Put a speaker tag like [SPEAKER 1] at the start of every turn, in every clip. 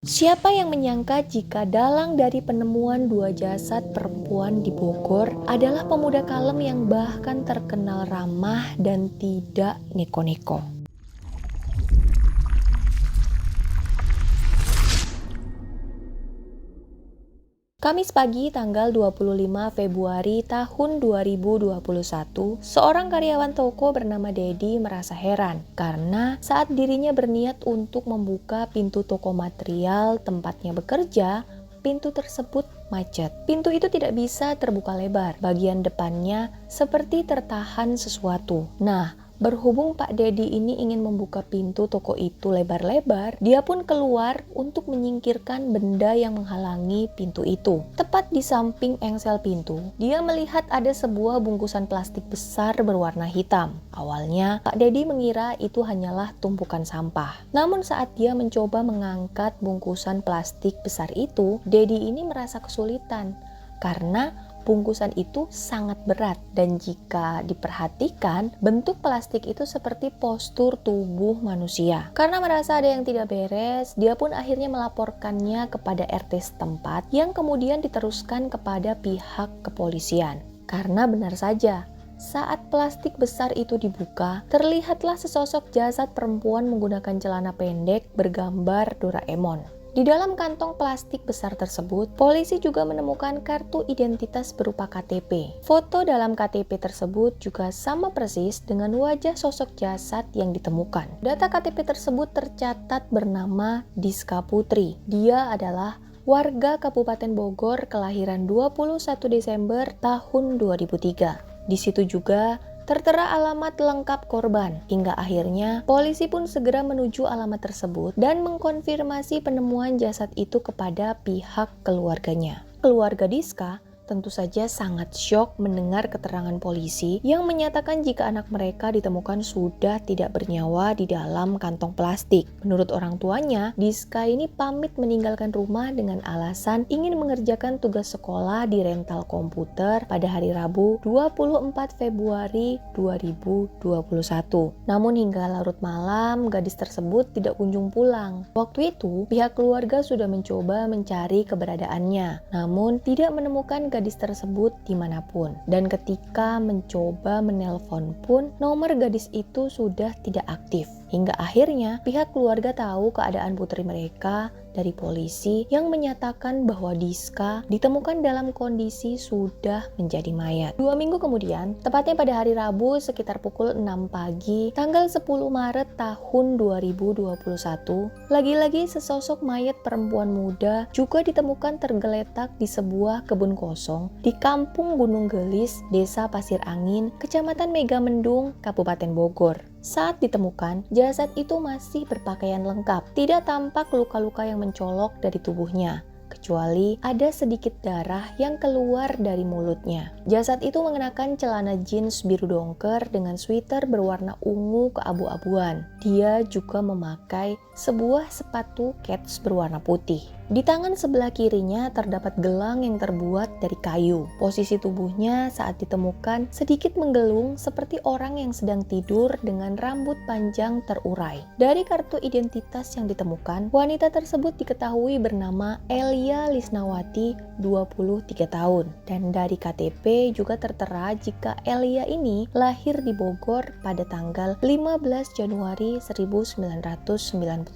[SPEAKER 1] Siapa yang menyangka jika dalang dari penemuan dua jasad perempuan di Bogor adalah pemuda kalem yang bahkan terkenal ramah dan tidak neko-neko. Kamis pagi tanggal 25 Februari tahun 2021, seorang karyawan toko bernama Dedi merasa heran karena saat dirinya berniat untuk membuka pintu toko material tempatnya bekerja, pintu tersebut macet. Pintu itu tidak bisa terbuka lebar, bagian depannya seperti tertahan sesuatu. Nah, berhubung Pak Dedi ini ingin membuka pintu toko itu lebar-lebar, dia pun keluar untuk menyingkirkan benda yang menghalangi pintu itu. Tepat di samping engsel pintu, dia melihat ada sebuah bungkusan plastik besar berwarna hitam. Awalnya, Pak Dedi mengira itu hanyalah tumpukan sampah. Namun saat dia mencoba mengangkat bungkusan plastik besar itu, Dedi ini merasa kesulitan karena bungkusan itu sangat berat dan jika diperhatikan, bentuk plastik itu seperti postur tubuh manusia. Karena merasa ada yang tidak beres, dia pun akhirnya melaporkannya kepada RT setempat yang kemudian diteruskan kepada pihak kepolisian. Karena benar saja, saat plastik besar itu dibuka, terlihatlah sesosok jasad perempuan menggunakan celana pendek bergambar Doraemon. Di dalam kantong plastik besar tersebut, polisi juga menemukan kartu identitas berupa KTP. Foto dalam KTP tersebut juga sama persis dengan wajah sosok jasad yang ditemukan. Data KTP tersebut tercatat bernama Diska Putri. Dia adalah warga Kabupaten Bogor kelahiran 21 Desember tahun 2003. Di situ juga tertera alamat lengkap korban. Hingga akhirnya polisi pun segera menuju alamat tersebut dan mengkonfirmasi penemuan jasad itu kepada pihak keluarganya. Keluarga Diska tentu saja sangat syok mendengar keterangan polisi yang menyatakan jika anak mereka ditemukan sudah tidak bernyawa di dalam kantong plastik. Menurut orang tuanya, Diska ini pamit meninggalkan rumah dengan alasan ingin mengerjakan tugas sekolah di rental komputer pada hari Rabu 24 Februari 2021. Namun hingga larut malam, gadis tersebut tidak kunjung pulang. Waktu itu, pihak keluarga sudah mencoba mencari keberadaannya, namun tidak menemukan gadis tersebut dimanapun. Dan ketika mencoba menelpon pun, nomor gadis itu sudah tidak aktif. Hingga akhirnya pihak keluarga tahu keadaan putri mereka dari polisi yang menyatakan bahwa Diska ditemukan dalam kondisi sudah menjadi mayat. 2 minggu kemudian, tepatnya pada hari Rabu sekitar pukul 6 pagi, tanggal 10 Maret tahun 2021, lagi-lagi sesosok mayat perempuan muda juga ditemukan tergeletak di sebuah kebun kosong di Kampung Gunung Gelis, Desa Pasir Angin, Kecamatan Megamendung, Kabupaten Bogor. Saat ditemukan, jasad itu masih berpakaian lengkap, tidak tampak luka-luka yang mencolok dari tubuhnya, kecuali ada sedikit darah yang keluar dari mulutnya. Jasad itu mengenakan celana jeans biru dongker dengan sweater berwarna ungu keabu-abuan. Dia juga memakai sebuah sepatu kets berwarna putih. Di tangan sebelah kirinya terdapat gelang yang terbuat dari kayu. Posisi tubuhnya saat ditemukan sedikit menggelung seperti orang yang sedang tidur dengan rambut panjang terurai. Dari kartu identitas yang ditemukan, wanita tersebut diketahui bernama Elia Lisnawati, 23 tahun. Dan dari KTP juga tertera jika Elia ini lahir di Bogor pada tanggal 15 Januari 1998.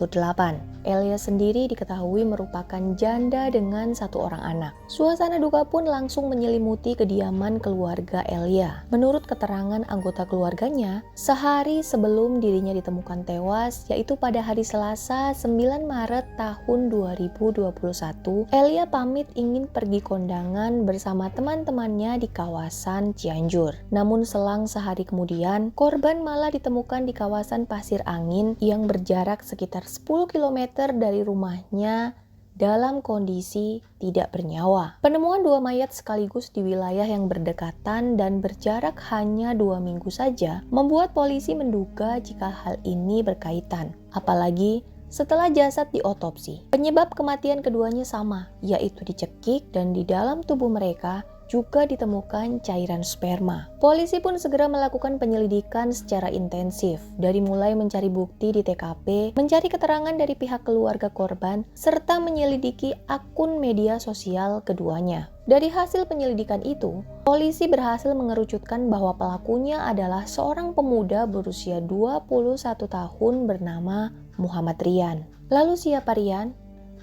[SPEAKER 1] Elia sendiri diketahui merupakan janda dengan 1 orang anak. Suasana duka pun langsung menyelimuti kediaman keluarga Elia. Menurut keterangan anggota keluarganya, sehari sebelum dirinya ditemukan tewas, yaitu pada hari Selasa 9 Maret tahun 2021, Elia pamit ingin pergi kondangan bersama teman-temannya di kawasan Cianjur. Namun selang sehari kemudian, korban malah ditemukan di kawasan Pasir Angin yang berjarak sekitar 10 km dari rumahnya dalam kondisi tidak bernyawa. Penemuan 2 mayat sekaligus di wilayah yang berdekatan dan berjarak hanya 2 minggu saja membuat polisi menduga jika hal ini berkaitan. Apalagi setelah jasad diotopsi, penyebab kematian keduanya sama, yaitu dicekik dan di dalam tubuh mereka juga ditemukan cairan sperma. Polisi pun segera melakukan penyelidikan secara intensif, dari mulai mencari bukti di TKP, mencari keterangan dari pihak keluarga korban, serta menyelidiki akun media sosial keduanya. Dari hasil penyelidikan itu, polisi berhasil mengerucutkan bahwa pelakunya adalah seorang pemuda berusia 21 tahun bernama Muhammad Rian. Lalu siapa Rian?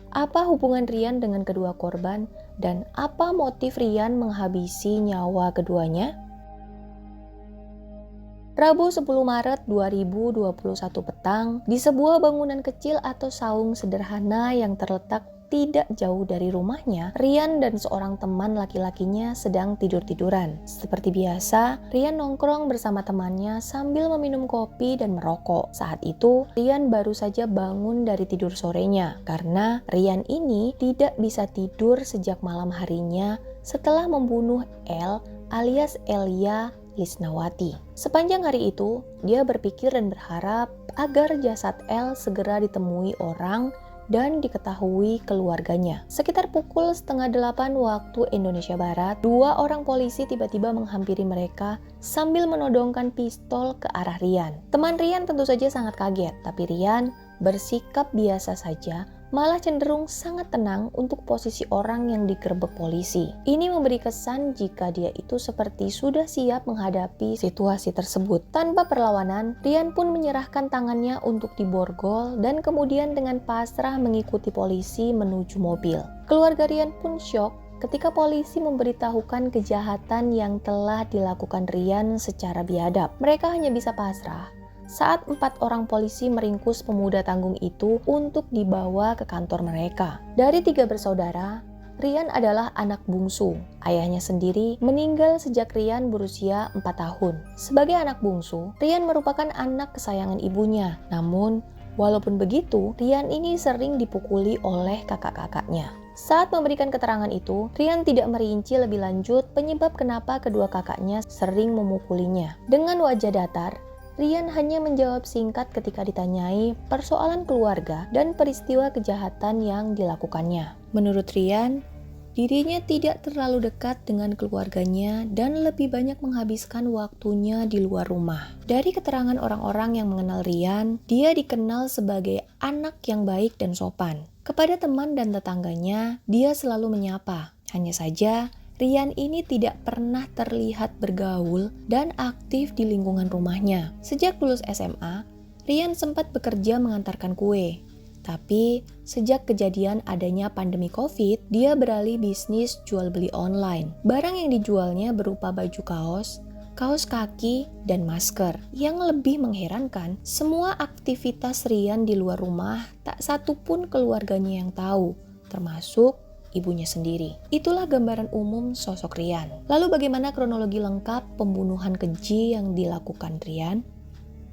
[SPEAKER 1] Apa hubungan Rian dengan kedua korban? Dan apa motif Rian menghabisi nyawa keduanya? Rabu 10 Maret 2021 petang, di sebuah bangunan kecil atau saung sederhana yang terletak tidak jauh dari rumahnya, Rian dan seorang teman laki-lakinya sedang tidur-tiduran. Seperti biasa, Rian nongkrong bersama temannya sambil meminum kopi dan merokok. Saat itu, Rian baru saja bangun dari tidur sorenya, karena Rian ini tidak bisa tidur sejak malam harinya setelah membunuh L alias Elia Lisnawati. Sepanjang hari itu, dia berpikir dan berharap agar jasad L segera ditemui orang dan diketahui keluarganya. Sekitar pukul 7:30 waktu Indonesia Barat, dua orang polisi tiba-tiba menghampiri mereka sambil menodongkan pistol ke arah Rian. Teman Rian tentu saja sangat kaget, tapi Rian bersikap biasa saja, malah cenderung sangat tenang untuk posisi orang yang digerebek polisi. Ini memberi kesan jika dia itu seperti sudah siap menghadapi situasi tersebut. Tanpa perlawanan, Rian pun menyerahkan tangannya untuk diborgol dan kemudian dengan pasrah mengikuti polisi menuju mobil. Keluarga Rian pun syok ketika polisi memberitahukan kejahatan yang telah dilakukan Rian secara biadab. Mereka hanya bisa pasrah saat 4 orang polisi meringkus pemuda tanggung itu untuk dibawa ke kantor mereka. Dari 3 bersaudara, Rian adalah anak bungsu. Ayahnya sendiri meninggal sejak Rian berusia 4 tahun. Sebagai anak bungsu, Rian merupakan anak kesayangan ibunya. Namun, walaupun begitu, Rian ini sering dipukuli oleh kakak-kakaknya. Saat memberikan keterangan itu, Rian tidak merinci lebih lanjut penyebab kenapa kedua kakaknya sering memukulinya. Dengan wajah datar, Rian hanya menjawab singkat ketika ditanyai persoalan keluarga dan peristiwa kejahatan yang dilakukannya. Menurut Rian, dirinya tidak terlalu dekat dengan keluarganya dan lebih banyak menghabiskan waktunya di luar rumah. Dari keterangan orang-orang yang mengenal Rian, dia dikenal sebagai anak yang baik dan sopan. Kepada teman dan tetangganya, dia selalu menyapa. Hanya saja, Rian ini tidak pernah terlihat bergaul dan aktif di lingkungan rumahnya. Sejak lulus SMA, Rian sempat bekerja mengantarkan kue. Tapi, sejak kejadian adanya pandemi COVID, dia beralih bisnis jual beli online. Barang yang dijualnya berupa baju kaos kaki, dan masker. Yang lebih mengherankan, semua aktivitas Rian di luar rumah tak satu pun keluarganya yang tahu, termasuk ibunya sendiri. Itulah gambaran umum sosok Rian. Lalu bagaimana kronologi lengkap pembunuhan keji yang dilakukan Rian?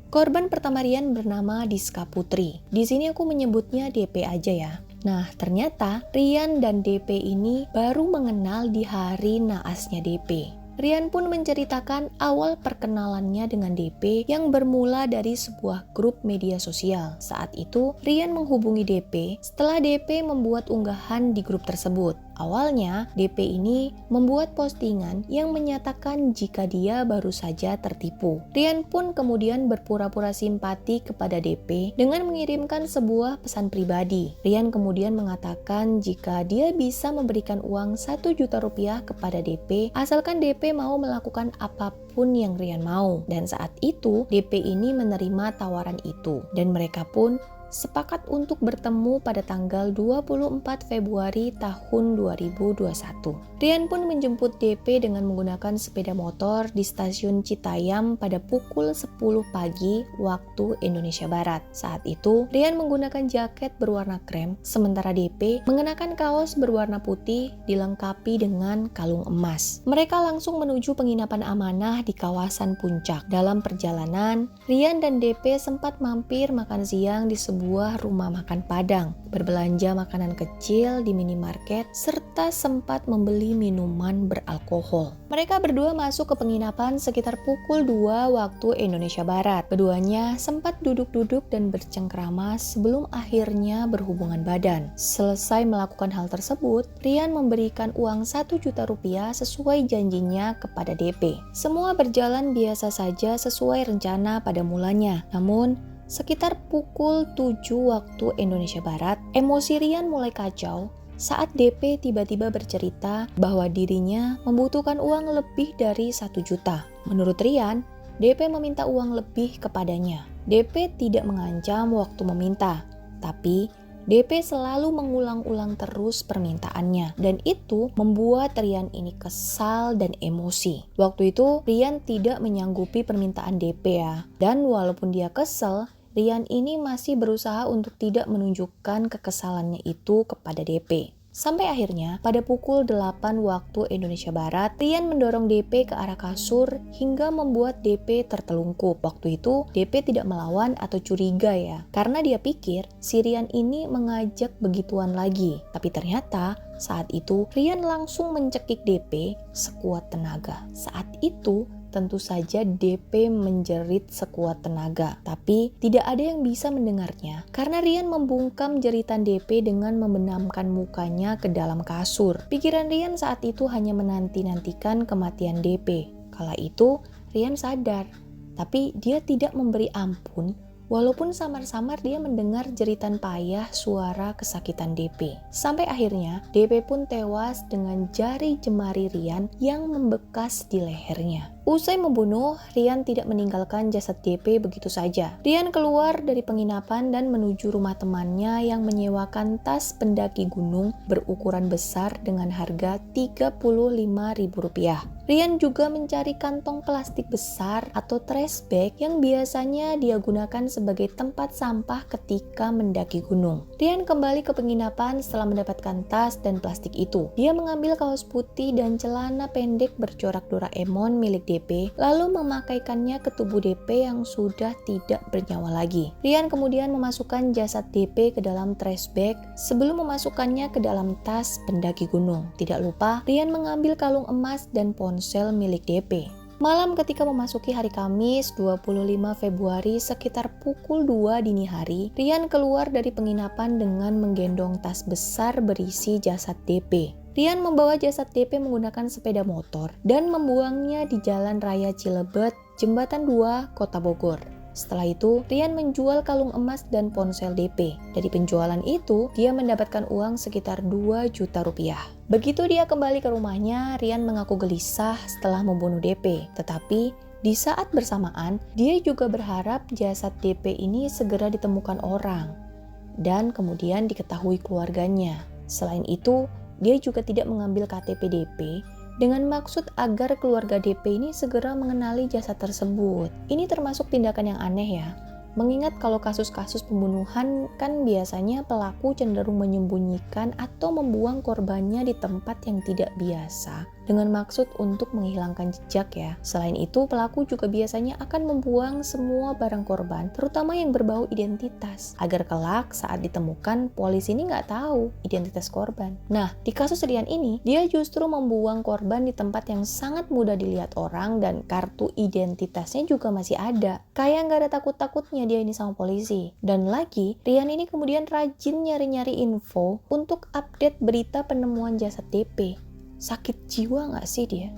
[SPEAKER 1] Korban pertama Rian bernama Diska Putri. Di sini aku menyebutnya DP aja ya. Nah, ternyata Rian dan DP ini baru mengenal di hari naasnya DP. Rian pun menceritakan awal perkenalannya dengan DP yang bermula dari sebuah grup media sosial. Saat itu, Rian menghubungi DP setelah DP membuat unggahan di grup tersebut. Awalnya, DP ini membuat postingan yang menyatakan jika dia baru saja tertipu. Rian pun kemudian berpura-pura simpati kepada DP dengan mengirimkan sebuah pesan pribadi. Rian kemudian mengatakan jika dia bisa memberikan uang 1 juta rupiah kepada DP asalkan DP mau melakukan apapun yang Rian mau. Dan saat itu, DP ini menerima tawaran itu dan mereka pun sepakat untuk bertemu pada tanggal 24 Februari tahun 2021. Rian pun menjemput DP dengan menggunakan sepeda motor di stasiun Citayam pada pukul 10 pagi waktu Indonesia Barat. Saat itu, Rian menggunakan jaket berwarna krem, sementara DP mengenakan kaos berwarna putih dilengkapi dengan kalung emas. Mereka langsung menuju penginapan amanah di kawasan Puncak. Dalam perjalanan, Rian dan DP sempat mampir makan siang di sebuah sebuah rumah makan Padang, berbelanja makanan kecil di minimarket, serta sempat membeli minuman beralkohol. Mereka berdua masuk ke penginapan sekitar pukul 2 waktu Indonesia Barat. Keduanya sempat duduk-duduk dan bercengkrama sebelum akhirnya berhubungan badan. Selesai melakukan hal tersebut, Rian memberikan uang 1 juta rupiah sesuai janjinya kepada DP. Semua berjalan biasa saja sesuai rencana pada mulanya. Namun, sekitar pukul 7 waktu Indonesia Barat, emosi Rian mulai kacau saat DP tiba-tiba bercerita bahwa dirinya membutuhkan uang lebih dari 1 juta. Menurut Rian, DP meminta uang lebih kepadanya. DP tidak mengancam waktu meminta, tapi DP selalu mengulang-ulang terus permintaannya, dan itu membuat Rian ini kesal dan emosi. Waktu itu Rian tidak menyanggupi permintaan DP ya, dan walaupun dia kesel, Rian ini masih berusaha untuk tidak menunjukkan kekesalannya itu kepada DP. Sampai akhirnya, pada pukul 8 waktu Indonesia Barat, Rian mendorong DP ke arah kasur hingga membuat DP tertelungkup. Waktu itu, DP tidak melawan atau curiga ya, karena dia pikir si Rian ini mengajak begituan lagi. Tapi ternyata, saat itu Rian langsung mencekik DP sekuat tenaga. Saat itu, tentu saja DP menjerit sekuat tenaga, tapi tidak ada yang bisa mendengarnya karena Rian membungkam jeritan DP dengan membenamkan mukanya ke dalam kasur. Pikiran Rian saat itu hanya menanti-nantikan kematian DP. Kala itu Rian sadar, tapi dia tidak memberi ampun. Walaupun samar-samar dia mendengar jeritan payah suara kesakitan DP. Sampai akhirnya DP pun tewas dengan jari jemari Rian yang membekas di lehernya. Usai membunuh, Rian tidak meninggalkan jasad DP begitu saja. Rian keluar dari penginapan dan menuju rumah temannya yang menyewakan tas pendaki gunung berukuran besar dengan harga Rp35.000. Rian juga mencari kantong plastik besar atau trash bag yang biasanya dia gunakan sebagai tempat sampah ketika mendaki gunung. Rian kembali ke penginapan setelah mendapatkan tas dan plastik itu. Dia mengambil kaos putih dan celana pendek bercorak Doraemon milik DP, lalu memakaikannya ke tubuh DP yang sudah tidak bernyawa lagi. Rian kemudian memasukkan jasad DP ke dalam trash bag sebelum memasukkannya ke dalam tas pendaki gunung. Tidak lupa, Rian mengambil kalung emas dan ponsel milik DP. Malam ketika memasuki hari Kamis 25 Februari sekitar pukul 2 dini hari, Rian keluar dari penginapan dengan menggendong tas besar berisi jasad DP. Rian membawa jasad DP menggunakan sepeda motor dan membuangnya di Jalan Raya Cilebet, Jembatan 2, Kota Bogor. Setelah itu, Rian menjual kalung emas dan ponsel DP. Dari penjualan itu, dia mendapatkan uang sekitar 2 juta rupiah. Begitu dia kembali ke rumahnya, Rian mengaku gelisah setelah membunuh DP. Tetapi, di saat bersamaan, dia juga berharap jasad DP ini segera ditemukan orang dan kemudian diketahui keluarganya. Selain itu, dia juga tidak mengambil KTP DP dengan maksud agar keluarga DP ini segera mengenali jasad tersebut. Ini termasuk tindakan yang aneh ya. Mengingat kalau kasus-kasus pembunuhan kan biasanya pelaku cenderung menyembunyikan atau membuang korbannya di tempat yang tidak biasa dengan maksud untuk menghilangkan jejak ya. Selain itu, pelaku juga biasanya akan membuang semua barang korban, terutama yang berbau identitas, agar kelak saat ditemukan, polisi ini nggak tahu identitas korban. Nah, di kasus Rian ini, dia justru membuang korban di tempat yang sangat mudah dilihat orang dan kartu identitasnya juga masih ada. Kayak nggak ada takut-takutnya dia ini sama polisi. Dan lagi, Rian ini kemudian rajin nyari-nyari info untuk update berita penemuan jasad DP. Sakit jiwa nggak sih dia?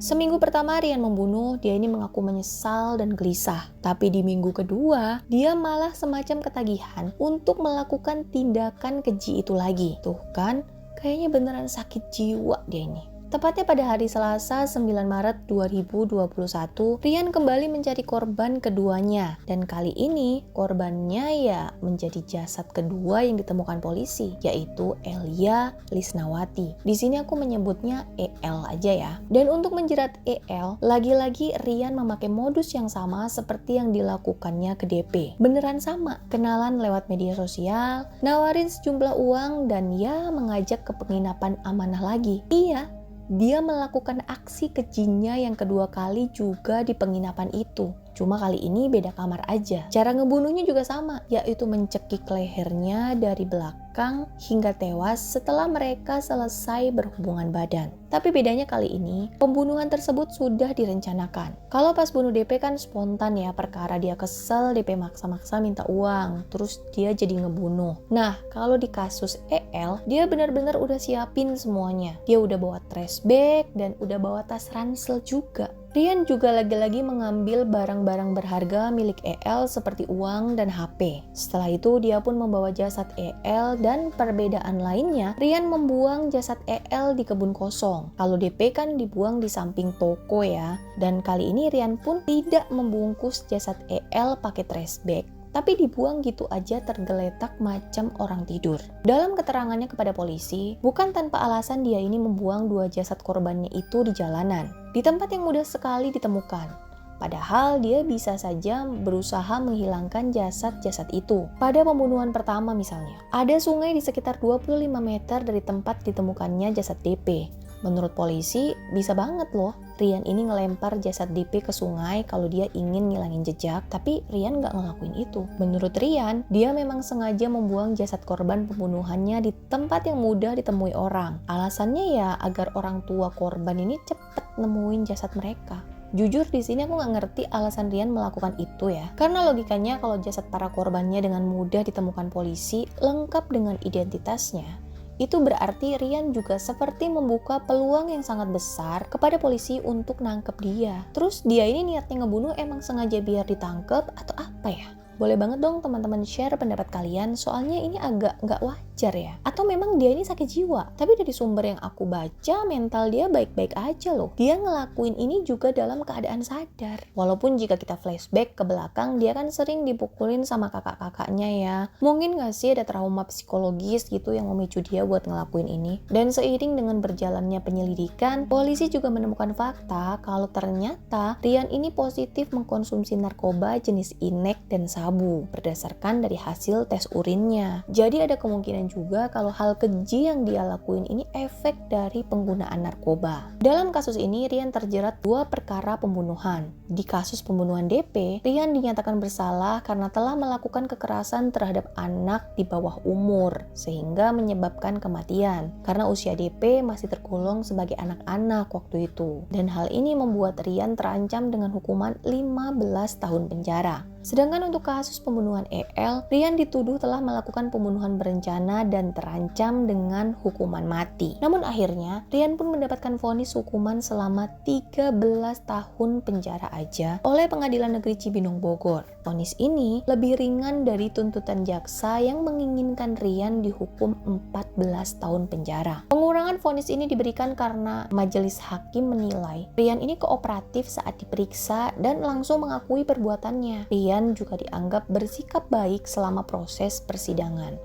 [SPEAKER 1] Seminggu pertama Rian membunuh, dia ini mengaku menyesal dan gelisah. Tapi di minggu kedua, dia malah semacam ketagihan untuk melakukan tindakan keji itu lagi. Tuh kan, kayaknya beneran sakit jiwa dia ini. Tepatnya pada hari Selasa 9 Maret 2021, Rian kembali mencari korban keduanya. Dan kali ini korbannya ya menjadi jasad kedua yang ditemukan polisi, yaitu Elia Lisnawati. Di sini aku menyebutnya EL aja ya. Dan untuk menjerat EL, lagi-lagi Rian memakai modus yang sama seperti yang dilakukannya ke DP. Beneran sama, kenalan lewat media sosial, nawarin sejumlah uang, dan ya mengajak ke penginapan amanah lagi. Iya, dia melakukan aksi kejinya yang kedua kali juga di penginapan itu. Cuma kali ini beda kamar aja. Cara ngebunuhnya juga sama, yaitu mencekik lehernya dari belakang hingga tewas setelah mereka selesai berhubungan badan. Tapi bedanya kali ini, pembunuhan tersebut sudah direncanakan. Kalau pas bunuh DP kan spontan ya, perkara dia kesel, DP maksa-maksa minta uang, terus dia jadi ngebunuh. Nah, kalau di kasus EL, dia benar-benar udah siapin semuanya. Dia udah bawa trash bag dan udah bawa tas ransel juga. Rian juga lagi-lagi mengambil barang-barang berharga milik EL seperti uang dan HP. Setelah itu dia pun membawa jasad EL dan perbedaan lainnya, Rian membuang jasad EL di kebun kosong. Kalau DP kan dibuang di samping toko ya. Dan kali ini Rian pun tidak membungkus jasad EL pakai trash bag, tapi dibuang gitu aja tergeletak macam orang tidur. Dalam keterangannya kepada polisi, bukan tanpa alasan dia ini membuang 2 jasad korbannya itu di jalanan, di tempat yang mudah sekali ditemukan. Padahal dia bisa saja berusaha menghilangkan jasad-jasad itu. Pada pembunuhan pertama misalnya, ada sungai di sekitar 25 meter dari tempat ditemukannya jasad DP. Menurut polisi, bisa banget loh Rian ini ngelempar jasad DP ke sungai kalau dia ingin ngilangin jejak, tapi Rian nggak ngelakuin itu. Menurut Rian, dia memang sengaja membuang jasad korban pembunuhannya di tempat yang mudah ditemui orang. Alasannya ya agar orang tua korban ini cepet nemuin jasad mereka. Jujur di sini aku nggak ngerti alasan Rian melakukan itu ya. Karena logikanya kalau jasad para korbannya dengan mudah ditemukan polisi, lengkap dengan identitasnya, itu berarti Rian juga seperti membuka peluang yang sangat besar kepada polisi untuk nangkep dia. Terus dia ini niatnya ngebunuh emang sengaja biar ditangkep atau apa ya? Boleh banget dong teman-teman share pendapat kalian, soalnya ini agak nggak wajar ya. Atau memang dia ini sakit jiwa? Tapi dari sumber yang aku baca, mental dia baik-baik aja loh. Dia ngelakuin ini juga dalam keadaan sadar. Walaupun jika kita flashback ke belakang, dia kan sering dipukulin sama kakak-kakaknya ya. Mungkin nggak sih ada trauma psikologis gitu yang memicu dia buat ngelakuin ini. Dan seiring dengan berjalannya penyelidikan, polisi juga menemukan fakta kalau ternyata Rian ini positif mengkonsumsi narkoba jenis inek dan sabu berdasarkan dari hasil tes urinnya. Jadi ada kemungkinan juga kalau hal keji yang dia lakuin ini efek dari penggunaan narkoba. Dalam kasus ini Rian terjerat 2 perkara pembunuhan. Di kasus pembunuhan DP, Rian dinyatakan bersalah karena telah melakukan kekerasan terhadap anak di bawah umur sehingga menyebabkan kematian karena usia DP masih tergolong sebagai anak-anak waktu itu. Dan hal ini membuat Rian terancam dengan hukuman 15 tahun penjara. Sedangkan untuk kasus pembunuhan EL, Rian dituduh telah melakukan pembunuhan berencana dan terancam dengan hukuman mati. Namun akhirnya, Rian pun mendapatkan vonis hukuman selama 13 tahun penjara aja oleh Pengadilan Negeri Cibinong Bogor. Vonis ini lebih ringan dari tuntutan jaksa yang menginginkan Rian dihukum 14 tahun penjara. Pengurangan vonis ini diberikan karena majelis hakim menilai Rian ini kooperatif saat diperiksa dan langsung mengakui perbuatannya. Rian juga dianggap bersikap baik selama proses persidangan.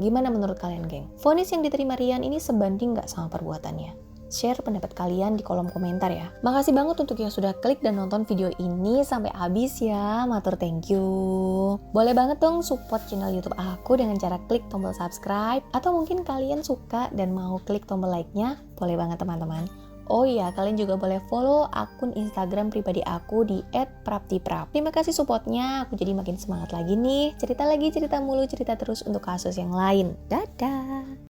[SPEAKER 1] Gimana menurut kalian, geng? Vonis yang diterima Rian ini sebanding nggak sama perbuatannya? Share pendapat kalian di kolom komentar ya. Makasih banget untuk yang sudah klik dan nonton video ini sampai habis ya. Matur thank you. Boleh banget dong support channel YouTube aku dengan cara klik tombol subscribe. Atau mungkin kalian suka dan mau klik tombol like-nya. Boleh banget teman-teman. Oh iya, kalian juga boleh follow akun Instagram pribadi aku di @praptiprap. Terima kasih supportnya, aku jadi makin semangat lagi nih. Cerita lagi, cerita mulu, cerita terus untuk kasus yang lain. Dadah!